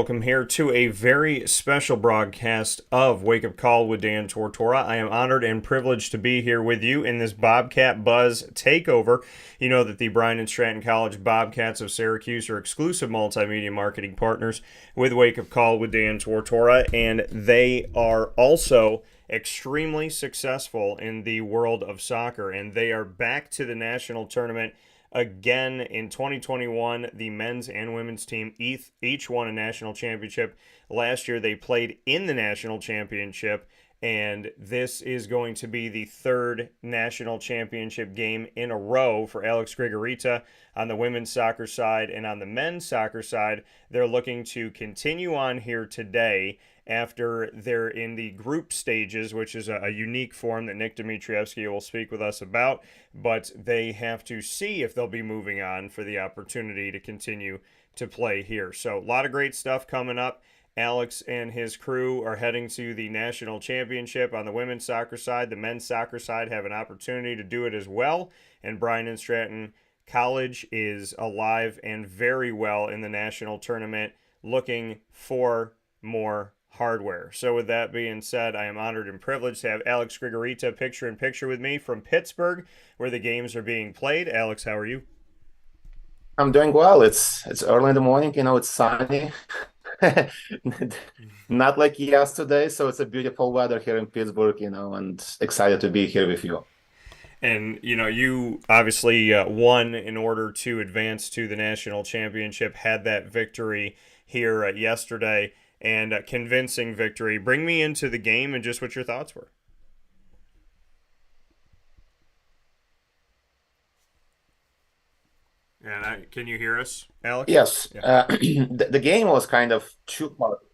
welcome here to a very special broadcast of Wake Up Call with Dan Tortora. I am honored and privileged to be here with you in this Bobcat Buzz Takeover. You know that the Bryant and Stratton College Bobcats of Syracuse are exclusive multimedia marketing partners with Wake Up Call with Dan Tortora, and they are also extremely successful in the world of soccer, and they are back to the national tournament again in 2021. The men's and women's team each won a national championship. Last year they played in the national championship, and this is going to be the third national championship game in a row for Alex Grigorita on the women's soccer side. And on the men's soccer side, they're looking to continue on here today after they're in the group stages, which is a unique form that Nick Dimitrievski will speak with us about. But they have to see if they'll be moving on for the opportunity to continue to play here. So a lot of great stuff coming up. Alex and his crew are heading to the national championship on the women's soccer side. The men's soccer side have an opportunity to do it as well. And Bryant and Stratton College is alive and very well in the national tournament, looking for more hardware. So with that being said, I am honored and privileged to have Alex Grigorita picture in picture with me from Pittsburgh, where the games are being played. Alex, how are you? I'm doing well. It's early in the morning, it's sunny. Not like yesterday, so it's a beautiful weather here in Pittsburgh, and excited to be here with you. And, you obviously won in order to advance to the national championship, had that victory here yesterday, and a convincing victory. Bring me into the game and just what your thoughts were. And can you hear us, Alex? Yes, Yeah. the game was kind of two parts.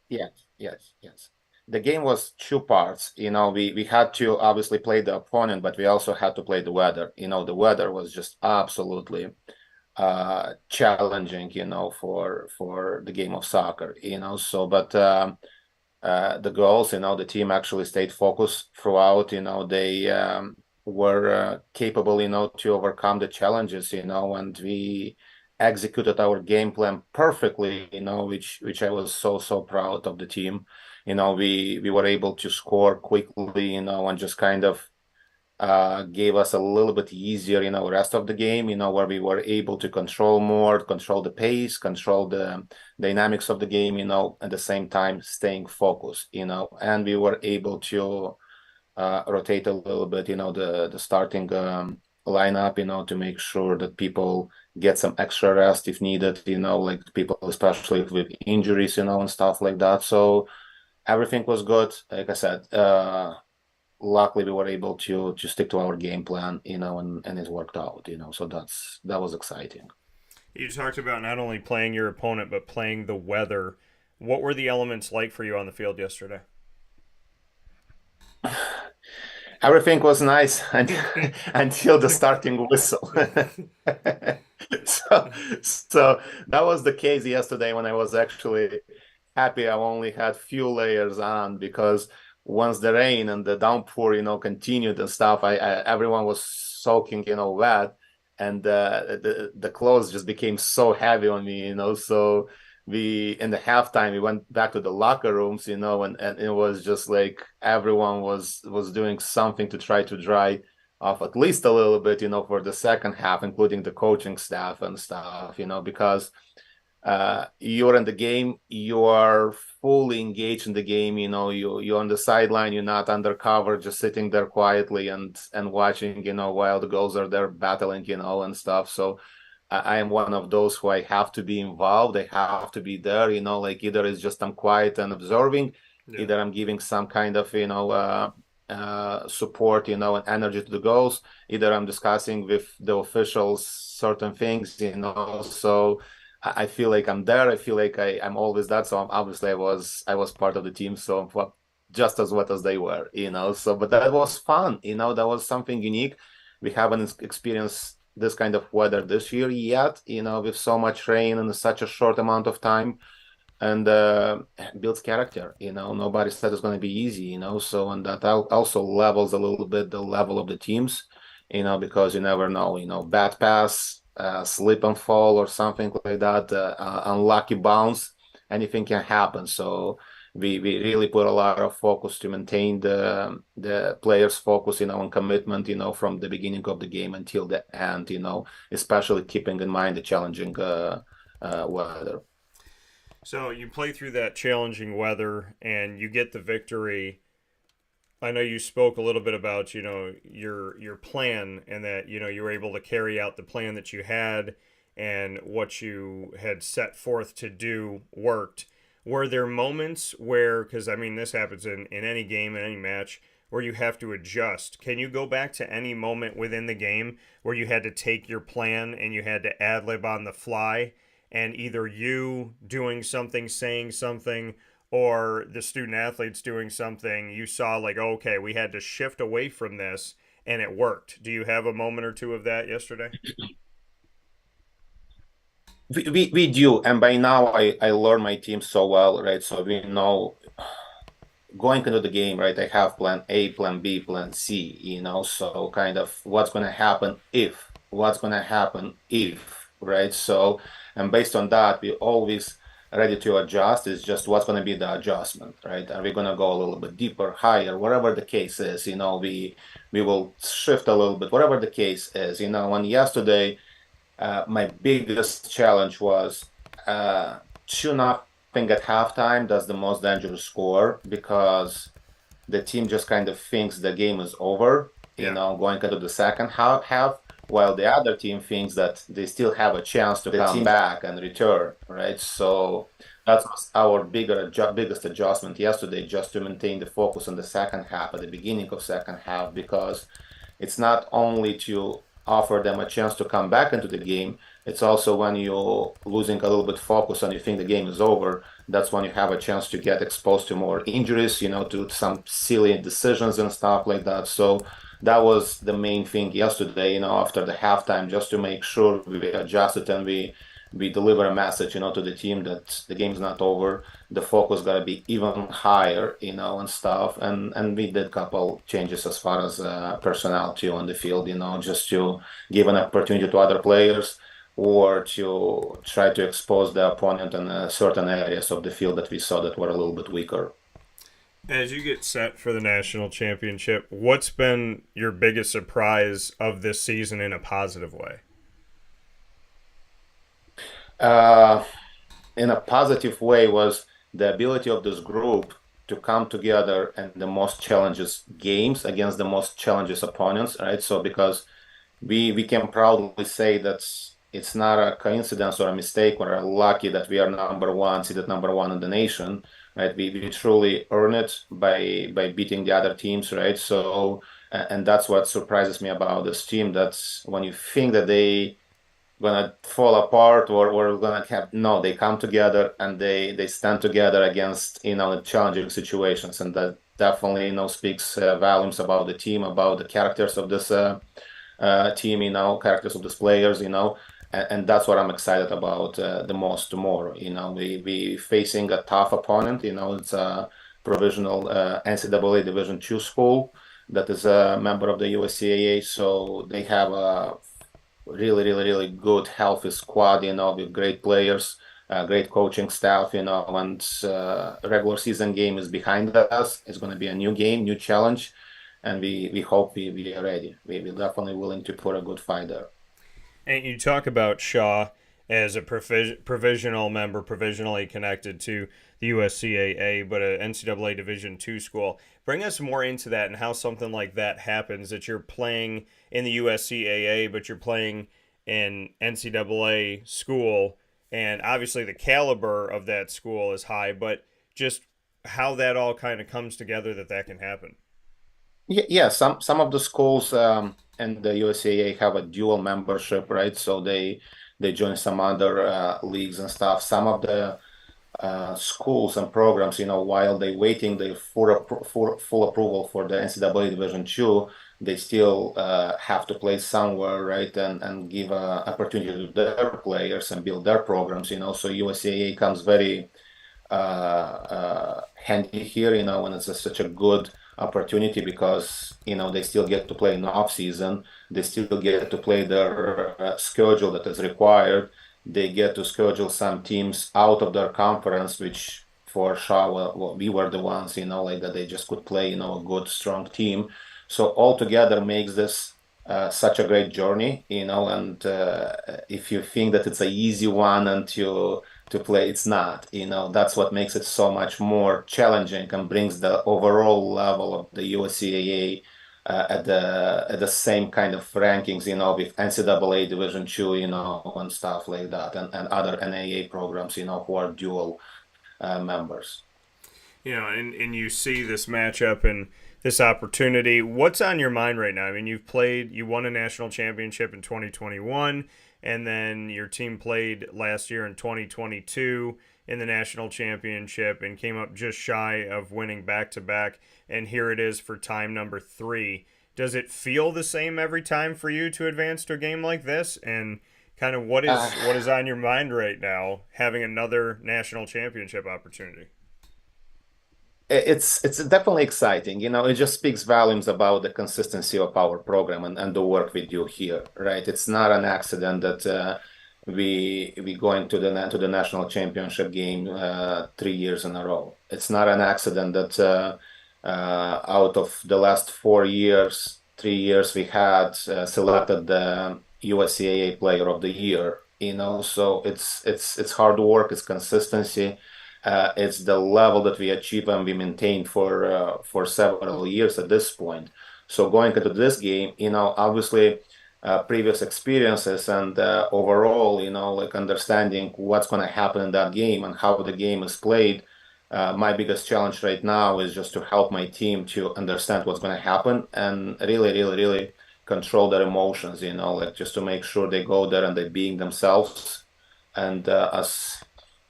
Yes, yes, yes. The game was two parts. We had to obviously play the opponent, but we also had to play the weather. The weather was just absolutely challenging, for the game of soccer, the girls, the team actually stayed focused throughout. They were capable, to overcome the challenges, and we executed our game plan perfectly, which I was so proud of the team. We were able to score quickly, and just kind of gave us a little bit easier, rest of the game, where we were able to control more, control the pace, control the dynamics of the game, at the same time staying focused, and we were able to rotate a little bit, the starting lineup, to make sure that people get some extra rest if needed, like people, especially with injuries, and stuff like that. So everything was good. Like I said, luckily we were able to stick to our game plan, and it worked out, so that was exciting. You talked about not only playing your opponent, but playing the weather. What were the elements like for you on the field yesterday? Everything was nice until the starting whistle. so so that was the case yesterday when I was actually happy I only had few layers on, because once the rain and the downpour, continued and stuff, everyone was soaking, wet, and the clothes just became so heavy on me, So we, in the halftime, we went back to the locker rooms, and it was just like everyone was doing something to try to dry off at least a little bit, for the second half, including the coaching staff and stuff, because you're in the game, you are fully engaged in the game, you're on the sideline, you're not undercover, just sitting there quietly and watching, while the girls are there battling, and stuff. So I am one of those who I have to be involved. I have to be there, like either it's just I'm quiet and observing, Yeah. either I'm giving some kind of, support, and energy to the girls, either I'm discussing with the officials certain things, so I feel like I'm there. I feel like I'm always that. So obviously I was part of the team. So well, just as wet as they were, So, but that was fun. That was something unique. We haven't experienced this kind of weather this year yet. With so much rain in such a short amount of time, and builds character. Nobody said it's going to be easy. So, and that also levels a little bit the level of the teams. Because you never know. Bad pass, slip and fall or something like that, unlucky bounce, anything can happen. So we really put a lot of focus to maintain the players' focus, and commitment, from the beginning of the game until the end, especially keeping in mind the challenging weather. So you play through that challenging weather and you get the victory. I know you spoke a little bit about, your plan and that, you were able to carry out the plan that you had and what you had set forth to do worked. Were there moments where, because I mean, this happens in any game, in any match, where you have to adjust? Can you go back to any moment within the game where you had to take your plan and you had to ad lib on the fly, and either you doing something, saying something, or the student athletes doing something, you saw like, oh, okay, we had to shift away from this and it worked? Do you have a moment or two of that yesterday? We do, and by now I learn my team so well, right? So we know going into the game, right? I have plan A, plan B, plan C, so kind of what's going to happen if, right? So, and based on that, we always ready to adjust. Is just what's going to be the adjustment, right? Are we going to go a little bit deeper, higher, whatever the case is, we will shift a little bit, whatever the case is, and yesterday, my biggest challenge was 2-0 at halftime. That's the most dangerous score because the team just kind of thinks the game is over, Yeah. going into the second half, while the other team thinks that they still have a chance to come back and return, right? So that was our biggest adjustment yesterday, just to maintain the focus on the second half, at the beginning of second half, because it's not only to offer them a chance to come back into the game, it's also when you're losing a little bit focus and you think the game is over, that's when you have a chance to get exposed to more injuries, to some silly decisions and stuff like that. So that was the main thing yesterday, after the halftime, just to make sure we adjusted and we deliver a message, to the team that the game's not over. The focus got to be even higher, and stuff. And we did a couple changes as far as personnel too on the field, just to give an opportunity to other players or to try to expose the opponent in certain areas of the field that we saw that were a little bit weaker. As you get set for the national championship, what's been your biggest surprise of this season in a positive way? Uh, in a positive way was the ability of this group to come together in the most challenges games against the most challenges opponents, right? So because we can proudly say that it's not a coincidence or a mistake or a lucky that we are number one, seeded number one in the nation, right? We truly earn it by beating the other teams, right? So and that's what surprises me about this team. That's when you think that they gonna fall apart or gonna have, no, they come together and they stand together against challenging situations, and that definitely speaks volumes about the team, about the characters of this team, characters of these players, and that's what I'm excited about the most tomorrow. We facing a tough opponent. It's a provisional NCAA Division II school that is a member of the USCAA, so they have a really, really, really good, healthy squad, with great players, great coaching staff, and regular season game is behind us. It's going to be a new game, new challenge, and we hope we are ready. We're definitely willing to put a good fight there. And you talk about Shaw as a provisional member, provisionally connected to the USCAA, but an NCAA Division II school. Bring us more into that and how something like that happens, that you're playing in the USCAA, but you're playing in NCAA school. And obviously the caliber of that school is high, but just how that all kind of comes together that can happen. Yeah, some of the schools and the USCAA have a dual membership, right? So they join some other leagues and stuff. Some of the schools and programs, while they waiting the full approval for the NCAA Division II, they still have to play somewhere, right? And give opportunity to their players and build their programs, So USCAA comes very handy here, and it's such a good opportunity because they still get to play in the off season, they still get to play their schedule that is required, they get to schedule some teams out of their conference, which for sure, well, we were the ones, like that they just could play, a good, strong team. So altogether makes this such a great journey, and if you think that it's a easy one and to play, it's not, that's what makes it so much more challenging and brings the overall level of the USCAA at the same kind of rankings, with NCAA Division II, and stuff like that, and other NAA programs, who are dual members. And you see this matchup and this opportunity. What's on your mind right now? I mean, you won a national championship in 2021, and then your team played last year in 2022 in the national championship and came up just shy of winning back to back. And here it is for time number 3. Does it feel the same every time for you to advance to a game like this? And kind of what is on your mind right now, having another national championship opportunity? It's definitely exciting. It just speaks volumes about the consistency of our program and the work we do here, right? It's not an accident that we going to the national championship game 3 years in a row. It's not an accident that out of the last 4 years, 3 years we had selected the USCAA Player of the Year. So it's hard work, it's consistency, it's the level that we achieve and we maintain for several years at this point. So going into this game, obviously previous experiences and overall, like understanding what's going to happen in that game and how the game is played. My biggest challenge right now is just to help my team to understand what's going to happen and really, really, really control their emotions, like just to make sure they go there and they're being themselves and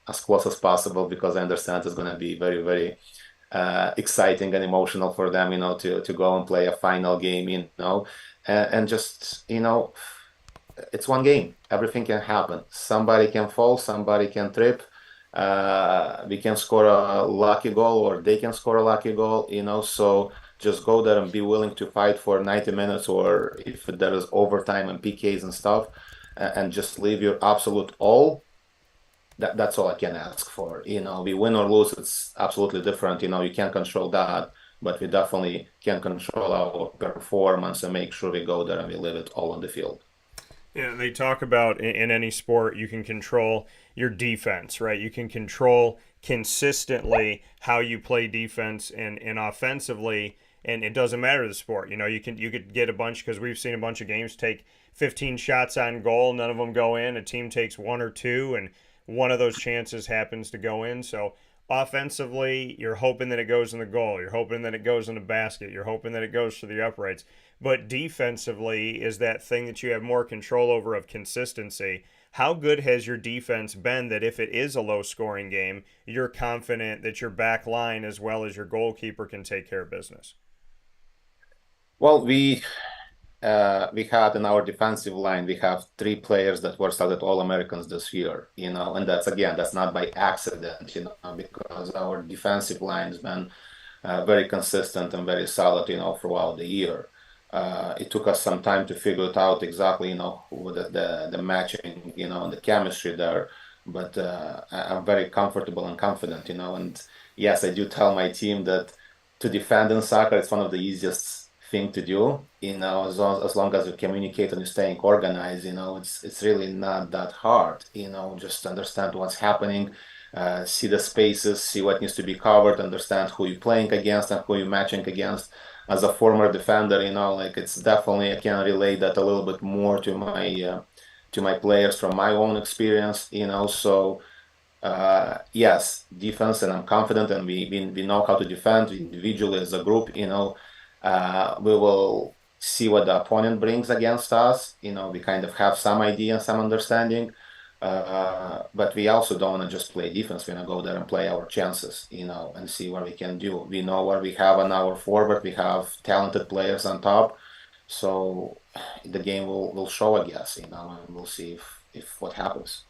as close as possible, because I understand it's going to be very, very exciting and emotional for them, to go and play a final game, and just, it's one game. Everything can happen. Somebody can fall, somebody can trip. We can score a lucky goal, or they can score a lucky goal, so just go there and be willing to fight for 90 minutes, or if there is overtime and PKs and stuff, and just leave your absolute all. That's all I can ask for. We win or lose, it's absolutely different. You can't control that, but we definitely can control our performance and make sure we go there and we leave it all on the field. Yeah, they talk about in any sport you can control your defense, right? You can control consistently how you play defense and offensively, and it doesn't matter the sport. You could get a bunch, because we've seen a bunch of games take 15 shots on goal, none of them go in. A team takes one or two, and one of those chances happens to go in. So offensively, you're hoping that it goes in the goal. You're hoping that it goes in the basket. You're hoping that it goes to the uprights. But defensively is that thing that you have more control over, of consistency. How good has your defense been that if it is a low scoring game, you're confident that your back line as well as your goalkeeper can take care of business? Well, we had in our defensive line, we have 3 players that were started All-Americans this year, and that's not by accident, because our defensive line has been very consistent and very solid, throughout the year. It took us some time to figure it out exactly, who the matching, and the chemistry there. But I'm very comfortable and confident, and yes, I do tell my team that to defend in soccer, it's one of the easiest thing to do. As long as you communicate and you're staying organized, it's really not that hard. Just understand what's happening, see the spaces, see what needs to be covered, understand who you're playing against and who you're matching against. As a former defender, like it's definitely, I can relate that a little bit more to my players from my own experience. So yes, defense, and I'm confident, and we know how to defend individually as a group. We will see what the opponent brings against us. We kind of have some idea and some understanding, but we also don't want to just play defense. We want to go there and play our chances, and see what we can do. We know what we have on our forward. We have talented players on top, so the game will show, I guess, and we'll see if what happens.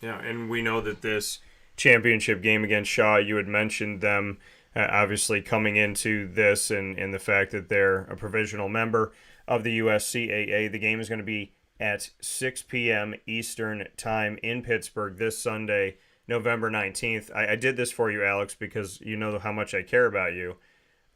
Yeah, and we know that this championship game against Shaw, you had mentioned them obviously coming into this, and the fact that they're a provisional member of the USCAA. The game is going to be at 6 p.m. Eastern Time in Pittsburgh this Sunday, November 19th. I did this for you, Alex, because you know how much I care about you.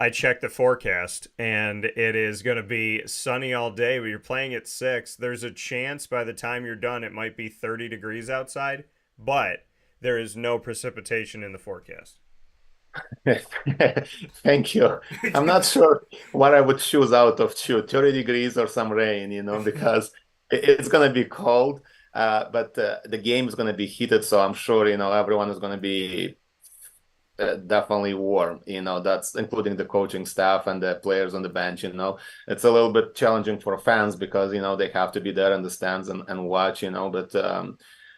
I checked the forecast, and it is going to be sunny all day, but you're playing at 6. There's a chance by the time you're done it might be 30 degrees outside, but there is no precipitation in the forecast. Thank you. I'm not sure what I would choose out of two, 30 degrees or some rain, because it's going to be cold, but the game is going to be heated. So I'm sure, everyone is going to be definitely warm. That's including the coaching staff and the players on the bench. It's a little bit challenging for fans because, they have to be there in the stands and watch, but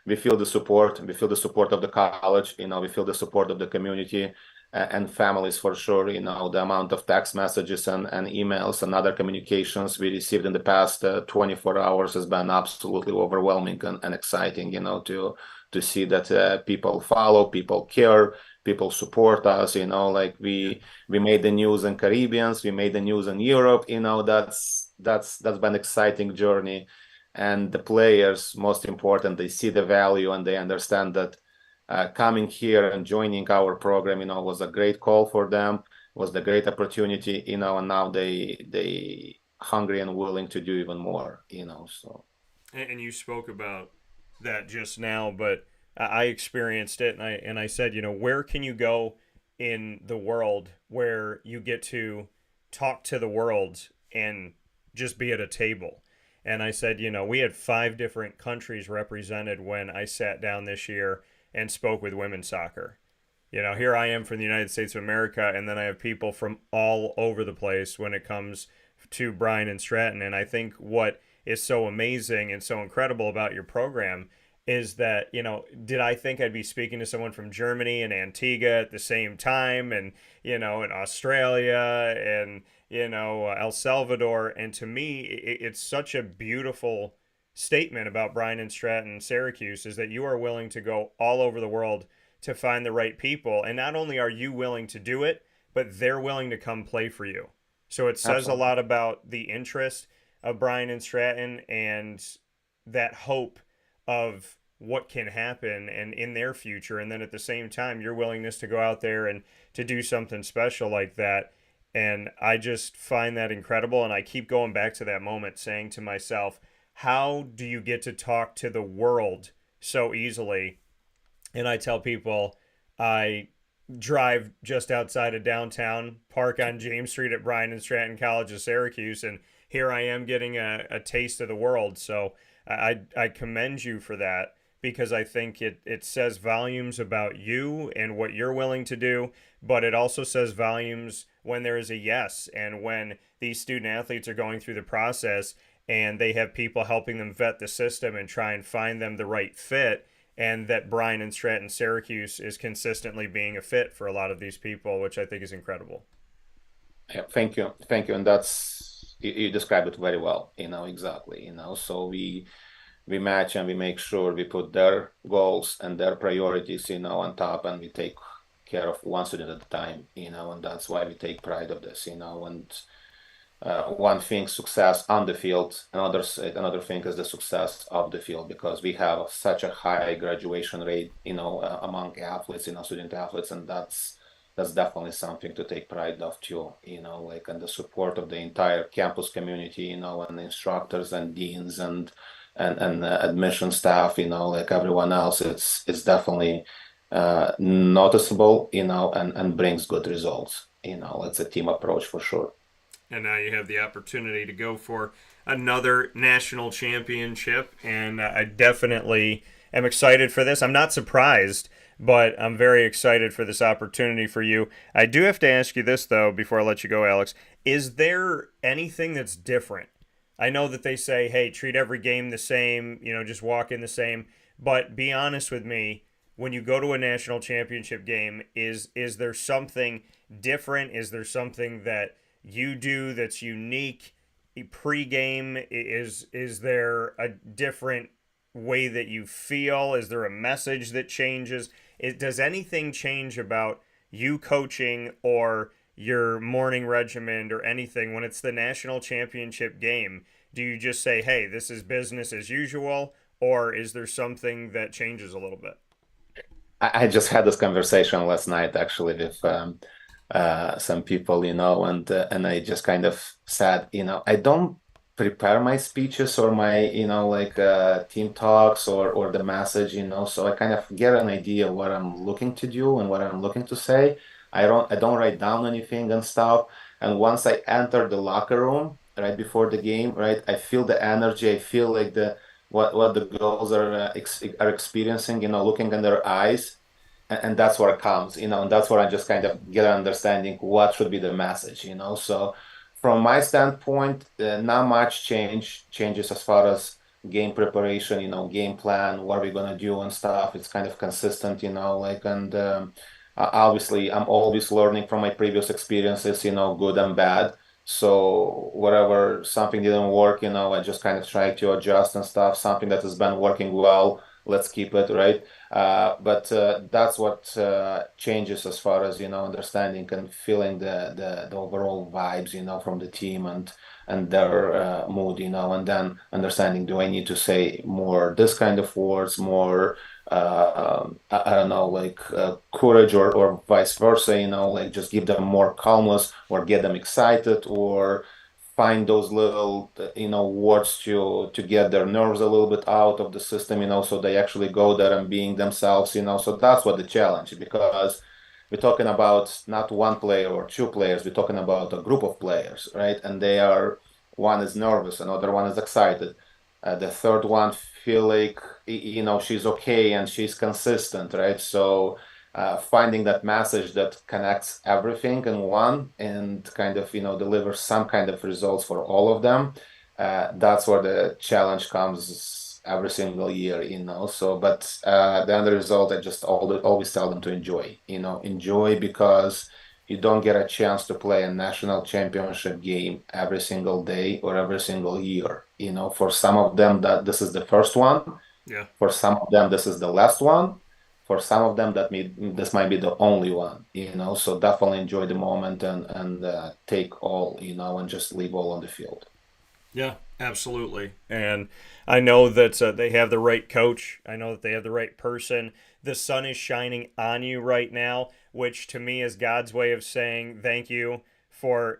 we feel the support. We feel the support of the college, we feel the support of the community and families for sure. The amount of text messages and emails and other communications we received in the past 24 hours has been absolutely overwhelming and exciting, to see that people follow, people care, people support us. Like we made the news in Caribbeans, we made the news in Europe. That's been exciting journey. And the players, most important, they see the value and they understand that coming here and joining our program, was a great call for them, was the great opportunity, and now they hungry and willing to do even more. So. And you spoke about that just now, but I experienced it, and I said, where can you go in the world where you get to talk to the world and just be at a table? And I said, we had 5 different countries represented when I sat down this year and spoke with women's soccer. Here I am from the United States of America, and then I have people from all over the place when it comes to Bryant and Stratton. And I think what is so amazing and so incredible about your program is that, did I think I'd be speaking to someone from Germany and Antigua at the same time, and, in Australia and, El Salvador? And to me, it's such a beautiful statement about Bryant and Stratton, Syracuse, is that you are willing to go all over the world to find the right people. And not only are you willing to do it, but they're willing to come play for you. So it says a Absolutely. lot about the interest of Bryant and Stratton and that hope of what can happen and in their future. And then at the same time, your willingness to go out there and to do something special like that. And I just find that incredible. And I keep going back to that moment saying to myself, how do you get to talk to the world so easily? And I tell people I drive just outside of downtown, park on James Street at Bryant and Stratton College of Syracuse, and here I am getting a taste of the world. So I commend you for that, because I think it says volumes about you and what you're willing to do, but it also says volumes when there is a yes, and when these student athletes are going through the process and they have people helping them vet the system and try and find them the right fit, and that Bryant and Stratton Syracuse is consistently being a fit for a lot of these people, which I think is incredible. Yeah, thank you, and that's you described it very well. Exactly. So we match and we make sure we put their goals and their priorities, on top, and we take care of one student at a time. And that's why we take pride of this. And one thing, success on the field, another thing is the success of the field, because we have such a high graduation rate, among athletes, student athletes, and that's definitely something to take pride of too, like, and the support of the entire campus community, and the instructors and deans and admission staff, like everyone else. It's definitely noticeable, and brings good results. It's a team approach for sure. And now you have the opportunity to go for another national championship, and I definitely am excited for this. I'm not surprised, but I'm very excited for this opportunity for you. I do have to ask you this, though, before I let you go, Alex. Is there anything that's different? I know that they say, hey, treat every game the same, just walk in the same, but be honest with me. When you go to a national championship game, is there something different? Is there something that you do that's unique pre-game? Is there a different way that you feel? Is there a message that changes? Does anything change about you coaching or your morning regimen or anything when it's the national championship game? Do you just say, hey, this is business as usual, or is there something that changes a little bit? I just had this conversation last night actually with some people, and I just kind of said, I don't prepare my speeches or my, like team talks or the message, so I kind of get an idea what I'm looking to do and what I'm looking to say. I don't write down anything and stuff. And once I enter the locker room right before the game, right, I feel the energy. I feel like the what the girls are experiencing, looking in their eyes, and that's where it comes, and that's where I just kind of get an understanding what should be the message, So from my standpoint, not much changes as far as game preparation, game plan, what are we gonna do and stuff. It's kind of consistent, like, and obviously I'm always learning from my previous experiences, good and bad. So whatever something didn't work, I just kind of try to adjust and stuff. Something that has been working well, let's keep it, right? But that's what changes as far as understanding and feeling the overall vibes from the team and their mood, and then understanding, do I need to say more this kind of words, more I don't know, like courage, or vice versa, like just give them more calmness or get them excited, or find those little words to get their nerves a little bit out of the system, so they actually go there and being themselves, so that's what the challenge, because we're talking about not one player or two players, we're talking about a group of players, right? And they are, one is nervous, another one is excited, the third one feel like she's okay and she's consistent, right? So finding that message that connects everything in one and kind of delivers some kind of results for all of them, that's where the challenge comes every single year, so but the end result, I just always tell them to enjoy, enjoy, because you don't get a chance to play a national championship game every single day or every single year, for some of them that this is the first one, Yeah. for some of them this is the last one, for some of them this might be the only one, so definitely enjoy the moment and take all, and just leave all on the field. Yeah, absolutely. And I know that they have the right coach. I know that they have the right person. The sun is shining on you right now, which to me is God's way of saying thank you for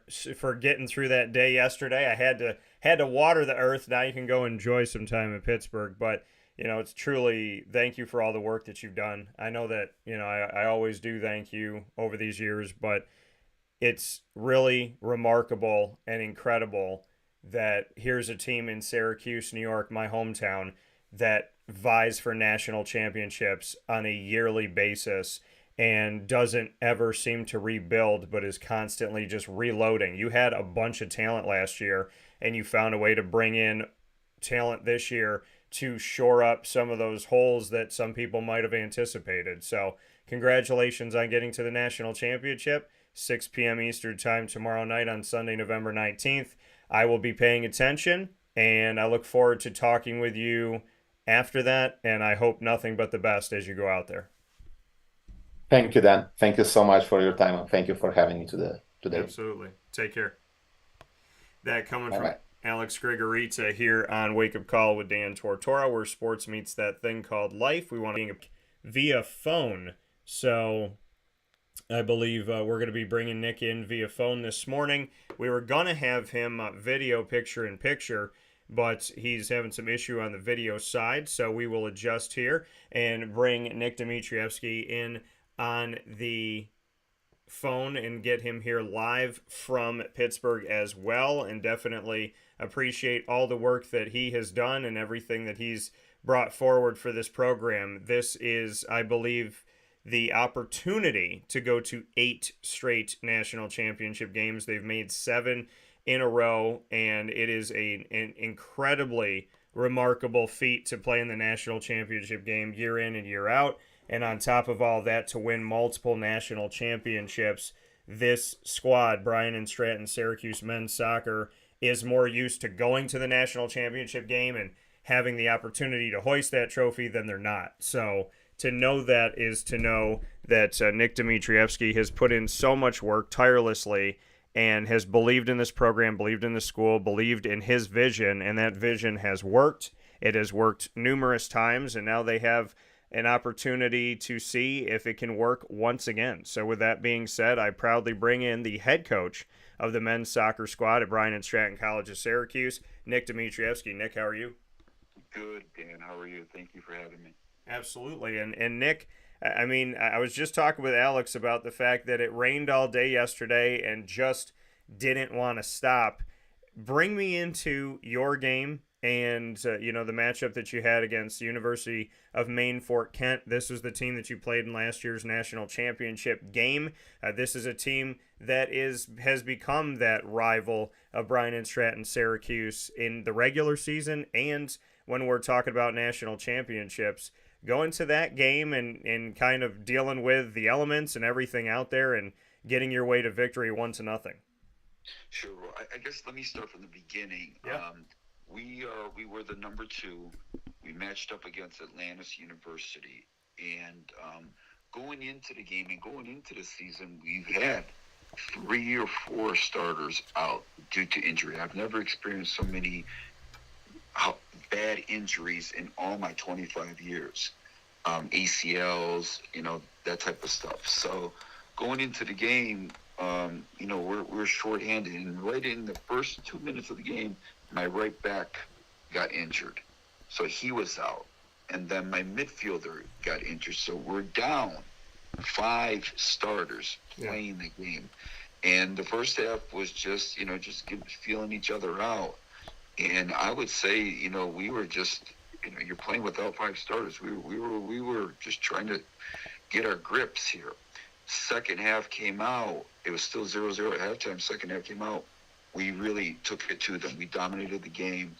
getting through that day yesterday. I had to water the earth. Now you can go enjoy some time in Pittsburgh, but it's truly thank you for all the work that you've done. I know that, I always do thank you over these years, but it's really remarkable and incredible that here's a team in Syracuse, New York, my hometown, that vies for national championships on a yearly basis and doesn't ever seem to rebuild, but is constantly just reloading. You had a bunch of talent last year, and you found a way to bring in talent this year to shore up some of those holes that some people might have anticipated. So, congratulations on getting to the national championship. 6 p.m. Eastern Time tomorrow night on Sunday, November 19th. I will be paying attention, and I look forward to talking with you after that, and I hope nothing but the best as you go out there. Thank you, Dan. Thank you so much for your time, and thank you for having me today. Absolutely. Take care. That coming Bye from bye. Alex Grigorita here on Wake Up Call with Dan Tortora, where sports meets that thing called life. We want to be via phone. So I believe we're going to be bringing Nick in via phone this morning. We were going to have him video picture in picture, but he's having some issue on the video side. So we will adjust here and bring Nick Dimitrievski in on the phone and get him here live from Pittsburgh as well, and definitely appreciate all the work that he has done and everything that he's brought forward for this program. This is, I believe, the opportunity to go to 8 straight national championship games. They've made 7 in a row, and it is an incredibly remarkable feat to play in the national championship game year in and year out. And on top of all that, to win multiple national championships, this squad, Bryant and Stratton, Syracuse men's soccer, is more used to going to the national championship game and having the opportunity to hoist that trophy than they're not. So to know that is to know that Nick Dimitrievski has put in so much work tirelessly, and has believed in this program, believed in the school, believed in his vision, and that vision has worked. It has worked numerous times, and now they have an opportunity to see if it can work once again. So with that being said, I proudly bring in the head coach of the men's soccer squad at Bryant and Stratton College of Syracuse, Nick Dimitrievski. Nick, how are you? Good, Dan. How are you? Thank you for having me. Absolutely. And Nick, I mean, I was just talking with Alex about the fact that it rained all day yesterday and just didn't want to stop. Bring me into your game and the matchup that you had against the University of Maine Fort Kent. This was the team that you played in last year's national championship game. This is a team that has become that rival of Bryant and Stratton Syracuse in the regular season and when we're talking about national championships. Going to that game and kind of dealing with the elements and everything out there and getting your way to victory 1-0. Sure. Well, I guess let me start from the beginning. Yeah. We were the number 2. We matched up against Atlantis University, and going into the game and going into the season, we've had 3 or 4 starters out due to injury. I've never experienced so many bad injuries in all my 25 years. ACLs, that type of stuff. So going into the game, we're shorthanded, and right in the first 2 minutes of the game, my right back got injured, so he was out, and then my midfielder got injured, so we're down 5 starters playing the game. And the first half was just feeling each other out, and I would say we were just you're playing without 5 starters. We were just trying to get our grips here. Second half came out. It was still 0-0 at halftime. Second half came out. We really took it to them. We dominated the game.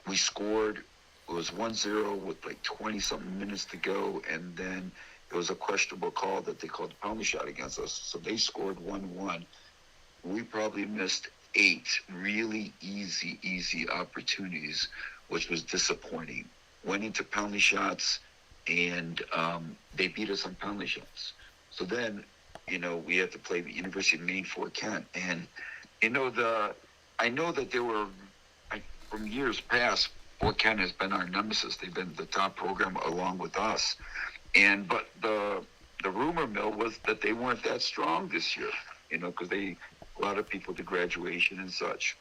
We scored. It was 1-0 with like 20-something minutes to go, and then it was a questionable call that they called the penalty shot against us. So they scored 1-1. We probably missed 8 really easy opportunities, which was disappointing. Went into penalty shots, and they beat us on penalty shots. So then, we had to play the University of Maine Fort Kent, and I know that they were from years past. Fort Kent has been our nemesis. They've been the top program along with us, but the rumor mill was that they weren't that strong this year. Because a lot of people did graduation and such.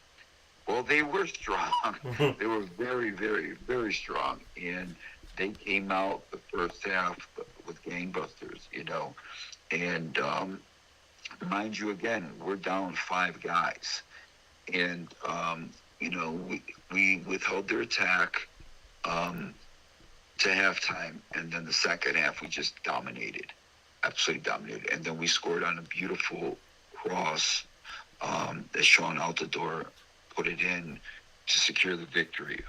Well, they were strong. They were very, very, very strong, and they came out the first half with gangbusters, and mind you, again, we're down 5 guys, and we withheld their attack to halftime, and then the second half we just absolutely dominated, and then we scored on a beautiful cross that Sean Altador put it in to secure the victory.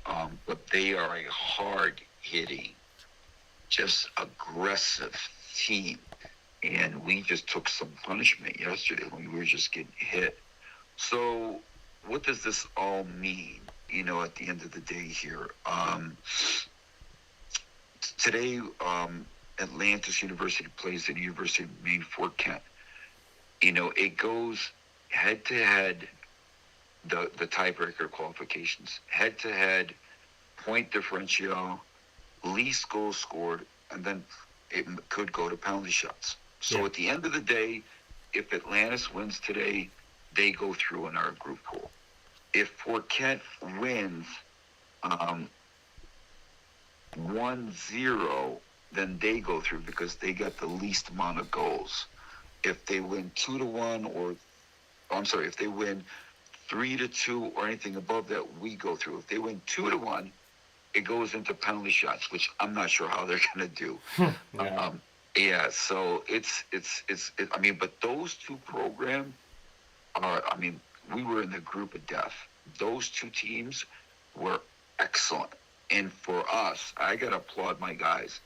But they are a hard-hitting, just aggressive team. And we just took some punishment yesterday when we were just getting hit. So what does this all mean, at the end of the day here? Today, Atlantis University plays the University of Maine Fort Kent. It goes head-to-head, the tiebreaker qualifications, head-to-head, point differential, least goals scored, and then it could go to penalty shots. So at the end of the day, if Atlantis wins today, they go through in our group pool. If Fort Kent wins 1-0, then they go through because they got the least amount of goals. If they win 2-1 if they win 3-2 or anything above that, we go through. If they win 2-1, it goes into penalty shots, which I'm not sure how they're going to do. So it's but those 2 programs are, we were in the group of death. Those 2 teams were excellent. And for us, I got to applaud my guys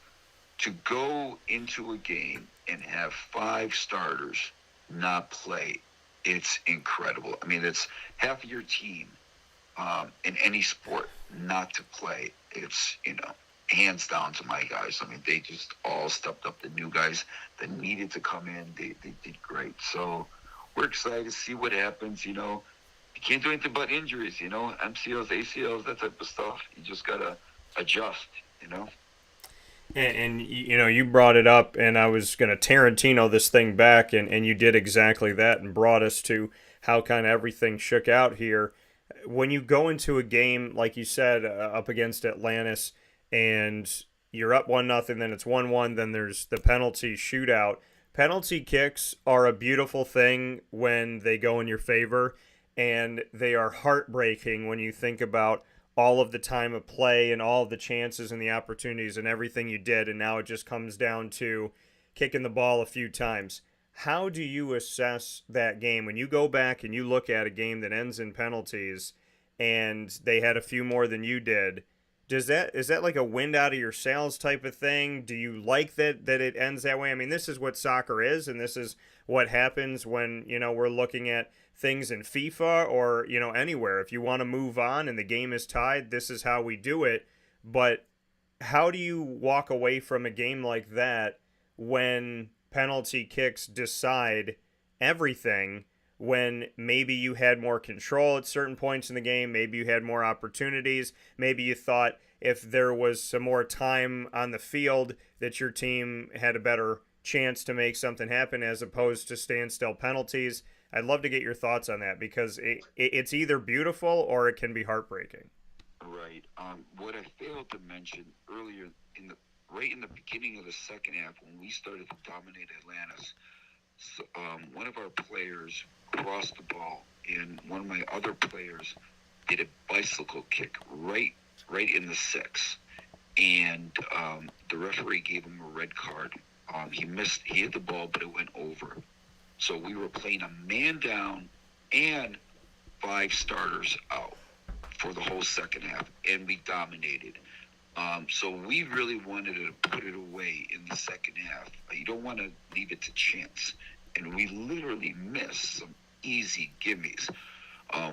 to go into a game and have 5 starters not play. It's incredible. It's half of your team in any sport not to play. It's, hands down to my guys. They just all stepped up. The new guys that needed to come in, they did great. So we're excited to see what happens. You can't do anything but injuries. MCLs, ACLs, that type of stuff. You just gotta adjust. And you brought it up, and I was going to Tarantino this thing back, and you did exactly that and brought us to how kind of everything shook out here. When you go into a game, like you said, up against Atlantis, and you're up 1-0, then it's 1-1, then there's the penalty shootout. Penalty kicks are a beautiful thing when they go in your favor, and they are heartbreaking when you think about all of the time of play and all of the chances and the opportunities and everything you did, and now it just comes down to kicking the ball a few times. How do you assess that game when you go back and you look at a game that ends in penalties and they had a few more than you did? Is that like a wind out of your sails type of thing? Do you like that it ends that way? I mean, this is what soccer is, and this is what happens when we're looking at things in FIFA or anywhere. If you want to move on and the game is tied, this is how we do it. But how do you walk away from a game like that when penalty kicks decide everything, when maybe you had more control at certain points in the game, maybe you had more opportunities, maybe you thought if there was some more time on the field that your team had a better chance to make something happen as opposed to standstill penalties? I'd love to get your thoughts on that, because it's either beautiful or it can be heartbreaking. Right. What I failed to mention earlier, right in the beginning of the second half, when we started to dominate Atlantis, one of our players crossed the ball, and one of my other players did a bicycle kick right in the 6, and the referee gave him a red card. He hit the ball, but it went over. So we were playing a man down and 5 starters out for the whole second half, and we dominated. So we really wanted to put it away in the second half. You don't want to leave it to chance. And we literally missed some easy gimmies,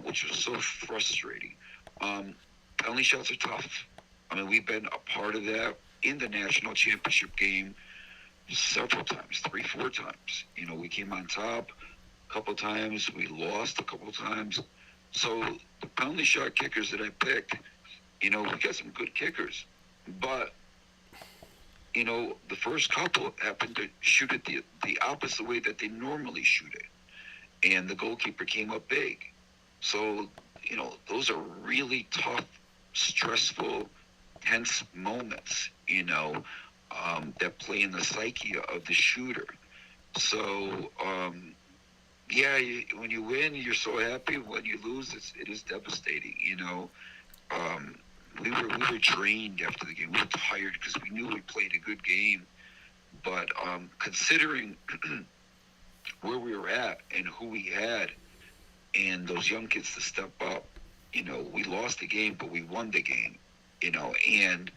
which was so frustrating. Penalty shots are tough. I mean, we've been a part of that in the national championship game several times, 3-4 times. We came on top a couple times, we lost a couple times. So the penalty shot kickers that I picked, we got some good kickers, but the first couple happened to shoot it the opposite way that they normally shoot it, and the goalkeeper came up big. So those are really tough, stressful, tense moments, that play in the psyche of the shooter. So, when you win, you're so happy. When you lose, it is devastating. We were drained after the game. We were tired because we knew we played a good game. But considering where we were at and who we had, and those young kids to step up, we lost the game, but we won the game. And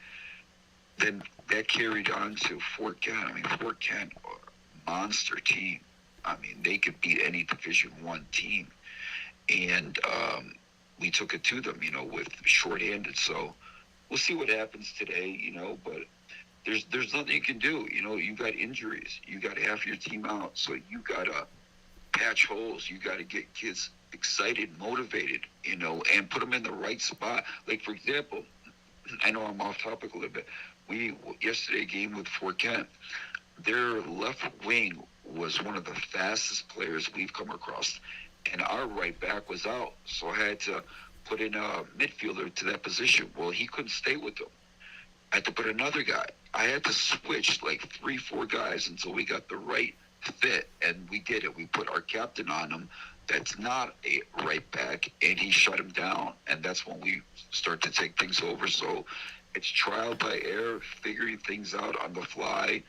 then that carried on to Fort Kent. I mean, Fort Kent, a monster team. I mean, they could beat any Division I team. And we took it to them, with shorthanded. So we'll see what happens today, but there's nothing you can do. You got injuries. You got half your team out. So you got to patch holes. You got to get kids excited, motivated, and put them in the right spot. Like, for example, I know I'm off topic a little bit. Yesterday game with Fort Kent, their left wing was one of the fastest players we've come across, and our right back was out, so I had to put in a midfielder to that position. Well, he couldn't stay with them. I had to put another guy. I had to switch like 3-4 guys until we got the right fit, and we did it. We put our captain on him that's not a right back, and he shut him down, and that's when we start to take things over. So it's trial by error, figuring things out on the fly,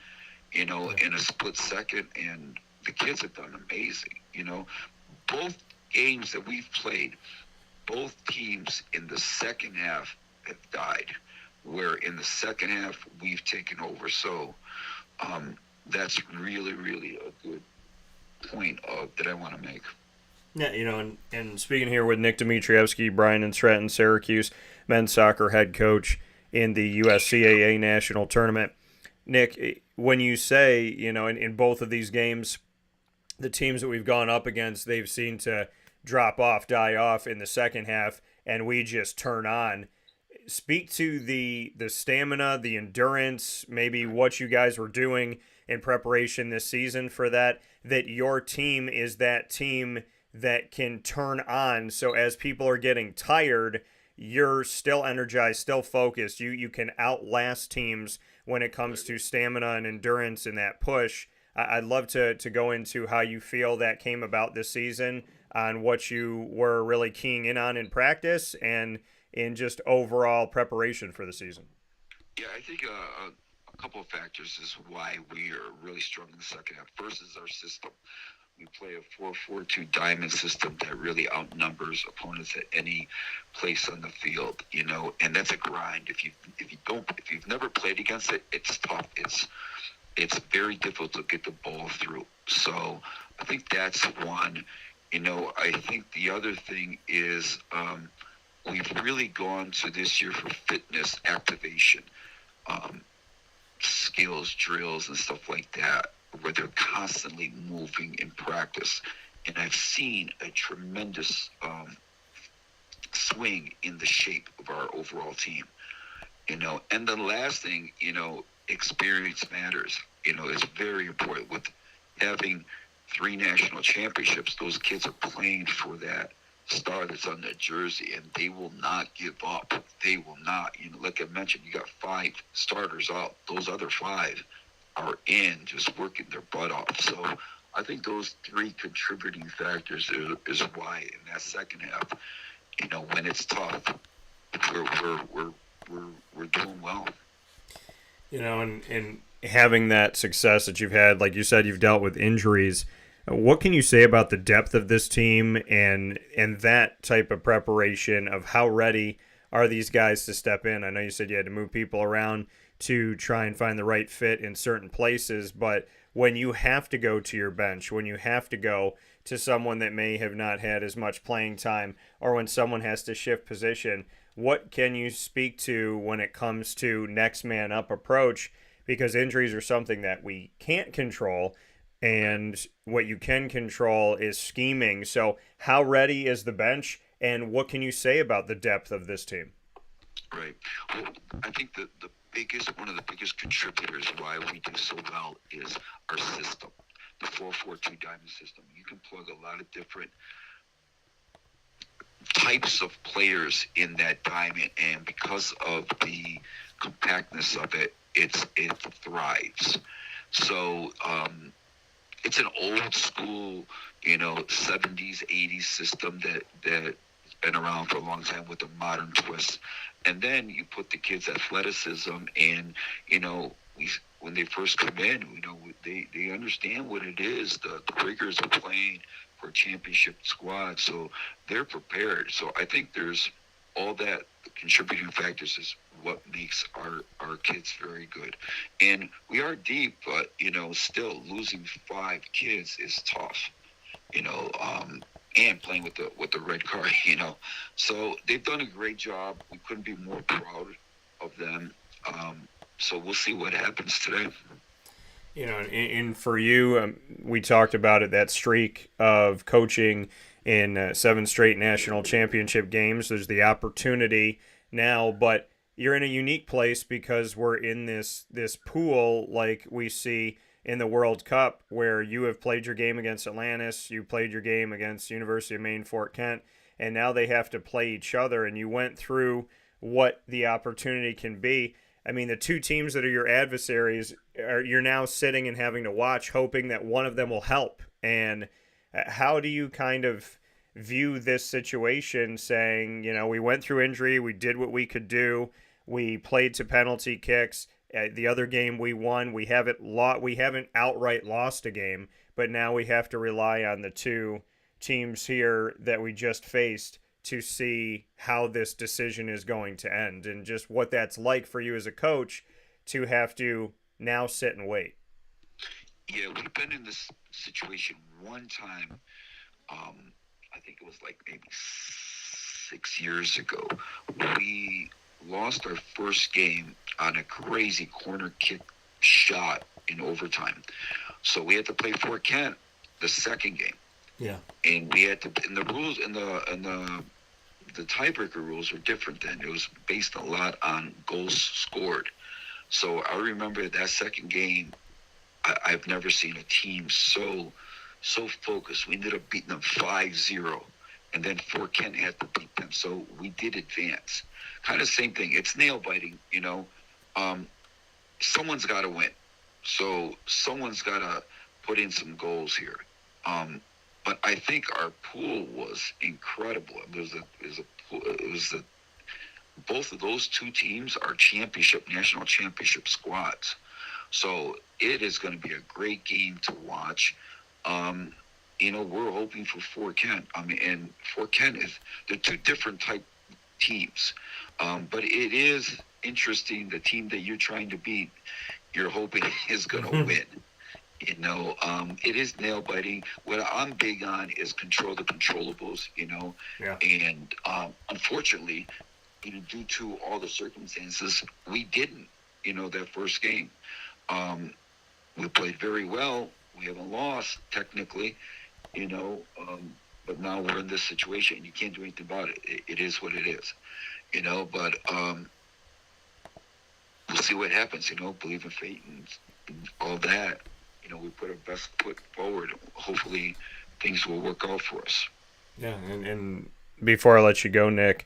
in a split second, and the kids have done amazing. Both games that we've played, both teams in the second half have died, where in the second half we've taken over. So that's really, really a good point that I want to make. Yeah, and speaking here with Nick Dimitrievski, Bryant and Stratton, Syracuse men's soccer head coach in the USCAA national tournament. Nick, when you say, in both of these games, the teams that we've gone up against, they've seemed to drop off, die off in the second half, and we just turn on. Speak to the stamina, the endurance, maybe what you guys were doing in preparation this season for that, that your team is that team that can turn on. So as people are getting tired, you're still energized, still focused. You can outlast teams when it comes to stamina and endurance and that push. I'd love to go into how you feel that came about this season, on what you were really keying in on in practice and in just overall preparation for the season. Yeah, I think a couple of factors is why we are really strong in the second half. First is our system. We play a 4-4-2 diamond system that really outnumbers opponents at any place on the field, you know, and that's a grind. If you've never played against it, it's tough. It's very difficult to get the ball through. So I think that's one. You know, I think the other thing is we've really gone to this year for fitness activation, skills, drills, and stuff like that, where they're constantly moving in practice. And I've seen a tremendous swing in the shape of our overall team, you know. And the last thing, you know, experience matters. You know, it's very important. With having 3 national championships, those kids are playing for that star that's on their jersey, and they will not give up. They will not. You know, like I mentioned, you got 5 starters out. Those other 5 are in, just working their butt off. So I think those 3 contributing factors is why in that second half, you know, when it's tough, we're doing well. You know, and having that success that you've had, like you said, you've dealt with injuries. What can you say about the depth of this team and that type of preparation of how ready are these guys to step in? I know you said you had to move people around to try and find the right fit in certain places, but when you have to go to your bench, when you have to go to someone that may have not had as much playing time, or when someone has to shift position, what can you speak to when it comes to next man up approach? Because injuries are something that we can't control, and what you can control is scheming. So how ready is the bench, and what can you say about the depth of this team? Right. Well, I think one of the biggest contributors why we do so well is our system, the 4-4-2 diamond system. You can plug a lot of different types of players in that diamond, and because of the compactness of it, it thrives. So it's an old school, you know, 70s, 80s system that's been around for a long time with a modern twist. And then you put the kids' athleticism and, you know, when they first come in, you know, they understand what it is. The rigors of playing for a championship squad, so they're prepared. So I think there's all that contributing factors is what makes our kids very good. And we are deep, but, you know, still losing 5 kids is tough, you know, and playing with the red card, you know. So they've done a great job. We couldn't be more proud of them. So we'll see what happens today. You know, and for you, we talked about it, that streak of coaching in 7 straight national championship games. There's the opportunity now, but you're in a unique place because we're in this pool like we see in the World Cup, where you have played your game against Atlantis, you played your game against University of Maine Fort Kent, and now they have to play each other, and you went through what the opportunity can be. I mean, the 2 teams that are your adversaries, you're now sitting and having to watch, hoping that one of them will help. And how do you kind of view this situation, saying, you know, we went through injury, we did what we could do, we played to penalty kicks, the other game we won, we haven't outright lost a game, but now we have to rely on the 2 teams here that we just faced to see how this decision is going to end, and just what that's like for you as a coach to have to now sit and wait. Yeah, we've been in this situation one time. I think it was like maybe 6 years ago. We lost our first game on a crazy corner kick shot in overtime. So we had to play Fort Kent, the second game. Yeah. And we had to, and the rules and the tiebreaker rules were different then. It was based a lot on goals scored. So I remember that second game, I've never seen a team so focused. We ended up beating them 5-0, and then Fort Kent had to beat them. So we did advance. Kind of same thing. It's nail biting, you know. Someone's got to win. So someone's got to put in some goals here. But I think our pool was incredible. Both of those two teams are national championship squads. So it is going to be a great game to watch. You know, we're hoping for Fort Kent. I mean, and Fort Kent they're two different type teams. But it is interesting. The team that you're trying to beat, you're hoping is going to win. You know, it is nail biting. What I'm big on is control the controllables, you know. Yeah. And unfortunately, you know, due to all the circumstances, we didn't, you know, that first game. We played very well. We haven't lost technically, you know, but now we're in this situation. You can't do anything about it. It is what it is, you know. But we'll see what happens. You know, believe in fate and all that. You know, we put our best foot forward. Hopefully, things will work out for us. Yeah, and before I let you go, Nick,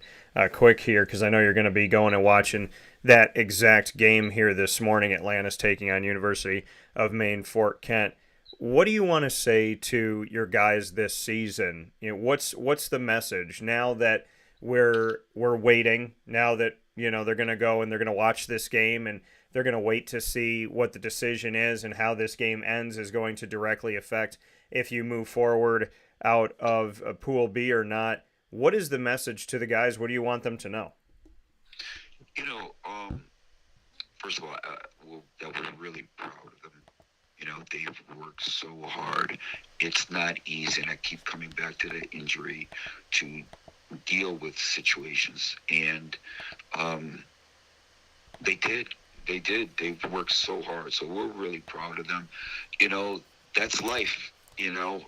quick here, because I know you're going to be going and watching that exact game here this morning. Atlanta's taking on University of Maine Fort Kent. What do you want to say to your guys this season? You know, what's the message now that we're waiting? Now that, you know, they're going to go and they're going to watch this game and they're going to wait to see what the decision is, and how this game ends is going to directly affect if you move forward out of a Pool B or not. What is the message to the guys? What do you want them to know? You know, first of all, that we're really proud of them. You know, they've worked so hard. It's not easy, and I keep coming back to the injury to deal with situations. And they did. They've worked so hard. So we're really proud of them. You know, that's life. You know,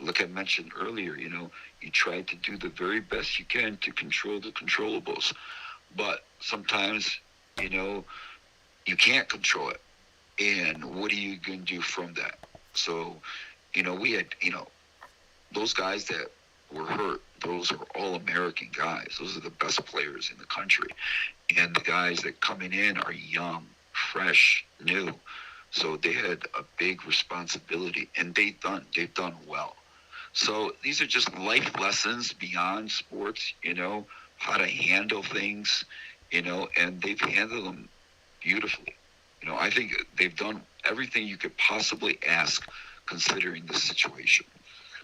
like I mentioned earlier, you know, you try to do the very best you can to control the controllables. But sometimes, you know, you can't control it. And what are you going to do from that? So, you know, we had, you know, those guys that were hurt, those are all American guys. Those are the best players in the country. And the guys that coming in are young, fresh, new. So they had a big responsibility, and they've done well. So these are just life lessons beyond sports, you know, how to handle things, you know, and they've handled them beautifully. You know, I think they've done everything you could possibly ask considering the situation.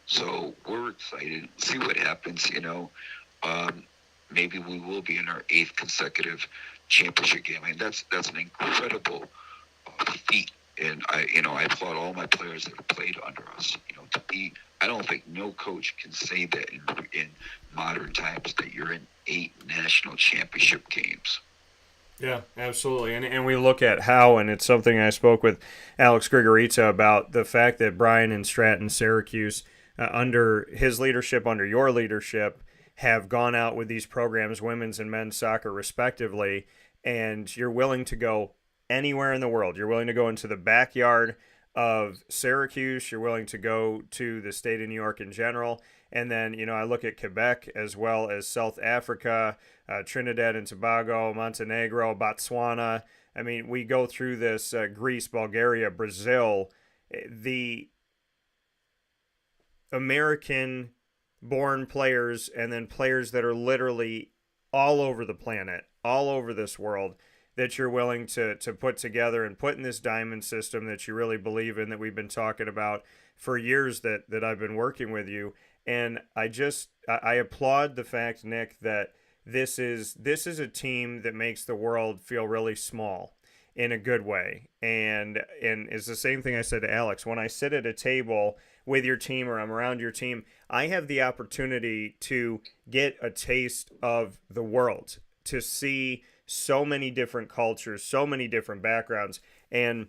So we're excited. See what happens, you know. Maybe we will be in our 8th consecutive championship game. I mean, that's an incredible feat. And I applaud all my players that have played under us. You know, I don't think no coach can say that in modern times, that you're in 8 national championship games. Yeah, absolutely. And we look at how, and it's something I spoke with Alex Grigorita about, the fact that Bryant and Stratton, Syracuse, under his leadership, under your leadership, have gone out with these programs, women's and men's soccer respectively, and you're willing to go anywhere in the world. You're willing to go into the backyard of Syracuse. You're willing to go to the state of New York in general. And then, you know, I look at Quebec as well as South Africa, Trinidad and Tobago, Montenegro, Botswana. I mean, we go through this, Greece, Bulgaria, Brazil. The American-born players, and then players that are literally all over the planet, all over this world, that you're willing to put together and put in this diamond system that you really believe in, that we've been talking about for years, that I've been working with you. And I applaud the fact, Nick, that this is a team that makes the world feel really small in a good way. And it's the same thing I said to Alex. When I sit at a table with your team, or I'm around your team, I have the opportunity to get a taste of the world, to see so many different cultures, so many different backgrounds. And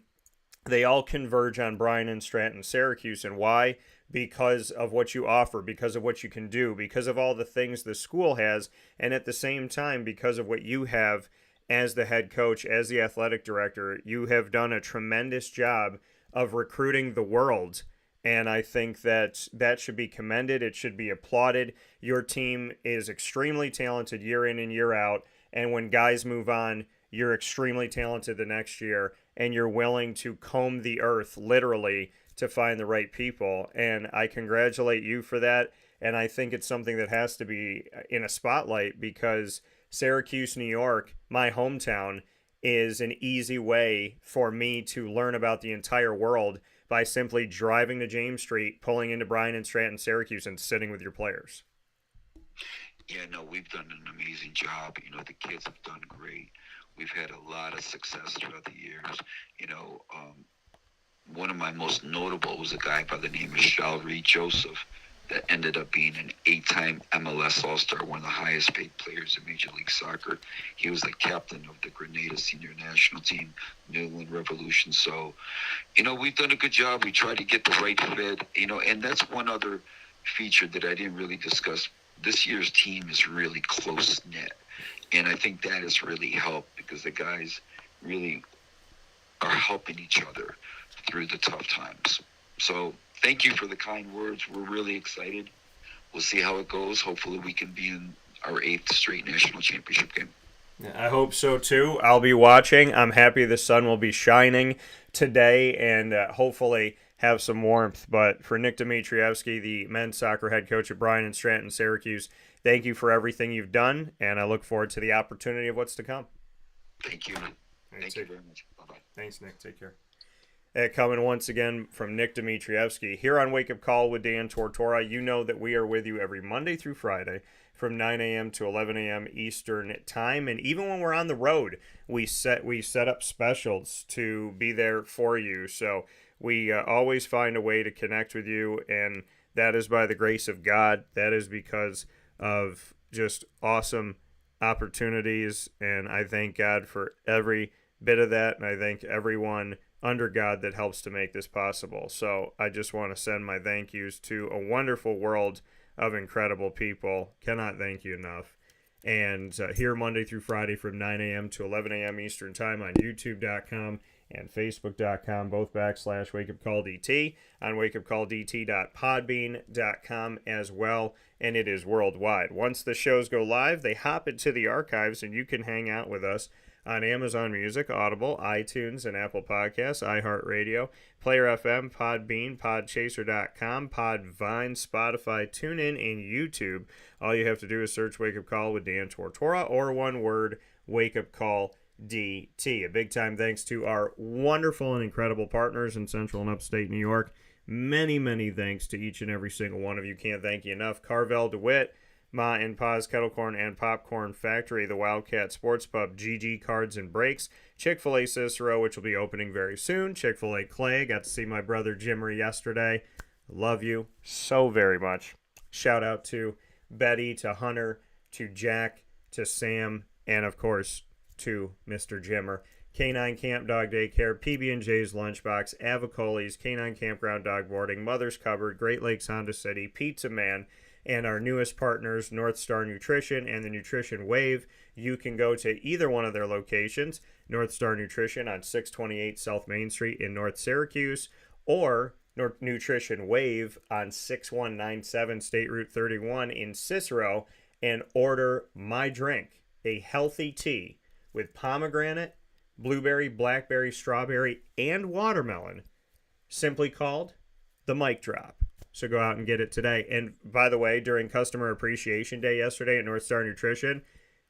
they all converge on Bryant and Stratton, Syracuse. And why? Because of what you offer, because of what you can do, because of all the things the school has, and at the same time, because of what you have as the head coach, as the athletic director. You have done a tremendous job of recruiting the world. And I think that that should be commended. It should be applauded. Your team is extremely talented year in and year out. And when guys move on, you're extremely talented the next year. And you're willing to comb the earth, literally, to find the right people. And I congratulate you for that. And I think it's something that has to be in a spotlight because Syracuse, New York, my hometown, is an easy way for me to learn about the entire world by simply driving to James Street, pulling into Bryant and Stratton, Syracuse, and sitting with your players. Yeah, no, we've done an amazing job. You know, the kids have done great. We've had a lot of success throughout the years. You know, one of my most notable was a guy by the name of Shalry Joseph that ended up being an 8-time MLS All-Star, one of the highest paid players in Major League Soccer. He was the captain of the Grenada senior national team, New England Revolution. So, you know, we've done a good job. We try to get the right fit, you know, and that's one other feature that I didn't really discuss. This year's team is really close-knit, and I think that has really helped because the guys really are helping each other through the tough times. So thank you for the kind words. We're really excited. We'll see how it goes. Hopefully we can be in our 8th straight national championship game. I hope so too. I'll be watching. I'm happy the sun will be shining today and hopefully have some warmth. But for Nick Dimitrievski, the men's soccer head coach at Bryant and Stratton, Syracuse, thank you for everything you've done, and I look forward to the opportunity of what's to come. Thank you. Thank you very much. Bye-bye. Thanks, Nick. Take care. Coming once again from Nick Dimitrievski here on Wake Up Call with Dan Tortora. You know that we are with you every Monday through Friday from 9 a.m. to 11 a.m. Eastern time, and even when we're on the road, we set up specials to be there for you. So we always find a way to connect with you, and that is by the grace of God. That is because of just awesome opportunities, and I thank God for every bit of that, and I thank everyone under God that helps to make this possible. So I just want to send my thank yous to a wonderful world of incredible people. Cannot thank you enough. And here Monday through Friday from 9 a.m. to 11 a.m. Eastern time on youtube.com and facebook.com, both / wakeupcalldt, on wakeupcalldt.podbean.com as well, and it is worldwide. Once the shows go live, they hop into the archives, and you can hang out with us on Amazon Music, Audible, iTunes, and Apple Podcasts, iHeartRadio, Player FM, Podbean, Podchaser.com, Podvine, Spotify, TuneIn, and YouTube. All you have to do is search Wake Up Call with Dan Tortora, or one word, Wake Up Call DT. A big time thanks to our wonderful and incredible partners in Central and Upstate New York. Many, many thanks to each and every single one of you. Can't thank you enough. Carvel DeWitt, Ma and Pa's Kettle Corn and Popcorn Factory, the Wildcat Sports Pub, GG Cards and Breaks, Chick-fil-A Cicero, which will be opening very soon, Chick-fil-A Clay. Got to see my brother Jimmery yesterday. Love you so very much. Shout out to Betty, to Hunter, to Jack, to Sam, and of course to Mr. Jimmer. Canine Camp Dog Daycare, PB&J's Lunchbox, Avicoli's, Canine Campground Dog Boarding, Mother's Cupboard, Great Lakes Honda City, Pizza Man, and our newest partners, North Star Nutrition and the Nutrition Wave. You can go to either one of their locations, North Star Nutrition on 628 South Main Street in North Syracuse, or Nutrition Wave on 6197 State Route 31 in Cicero, and order my drink, a healthy tea with pomegranate, blueberry, blackberry, strawberry, and watermelon, simply called the Mic Drop. So go out and get it today. And by the way, during Customer Appreciation Day yesterday at North Star Nutrition,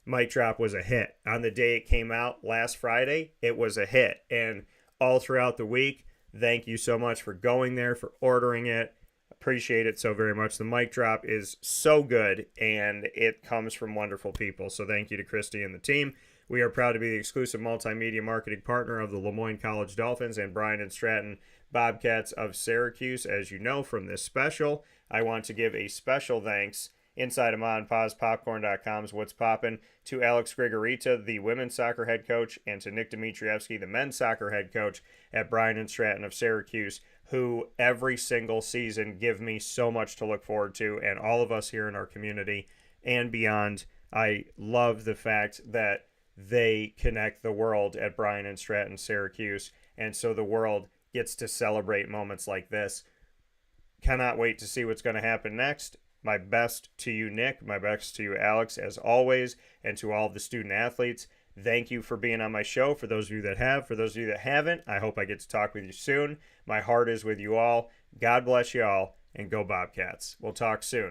Mic Drop was a hit. On the day it came out last Friday, it was a hit. And all throughout the week, thank you so much for going there, for ordering it. Appreciate it so very much. The Mic Drop is so good, and it comes from wonderful people. So thank you to Christy and the team. We are proud to be the exclusive multimedia marketing partner of the Lemoyne College Dolphins and Bryant and Stratton Bobcats of Syracuse. As you know from this special, I want to give a special thanks inside of Ma and Pa's Popcorn.com's What's Poppin', to Alex Grigorita, the women's soccer head coach, and to Nick Dimitrievski, the men's soccer head coach at Bryant and Stratton of Syracuse, who every single season give me so much to look forward to, and all of us here in our community and beyond. I love the fact that they connect the world at Bryant and Stratton, Syracuse, and so the world gets to celebrate moments like this. Cannot wait to see what's going to happen next. My best to you, Nick. My best to you, Alex, as always, and to all of the student athletes. Thank you for being on my show. For those of you that have, for those of you that haven't, I hope I get to talk with you soon. My heart is with you all. God bless you all, and go Bobcats. We'll talk soon.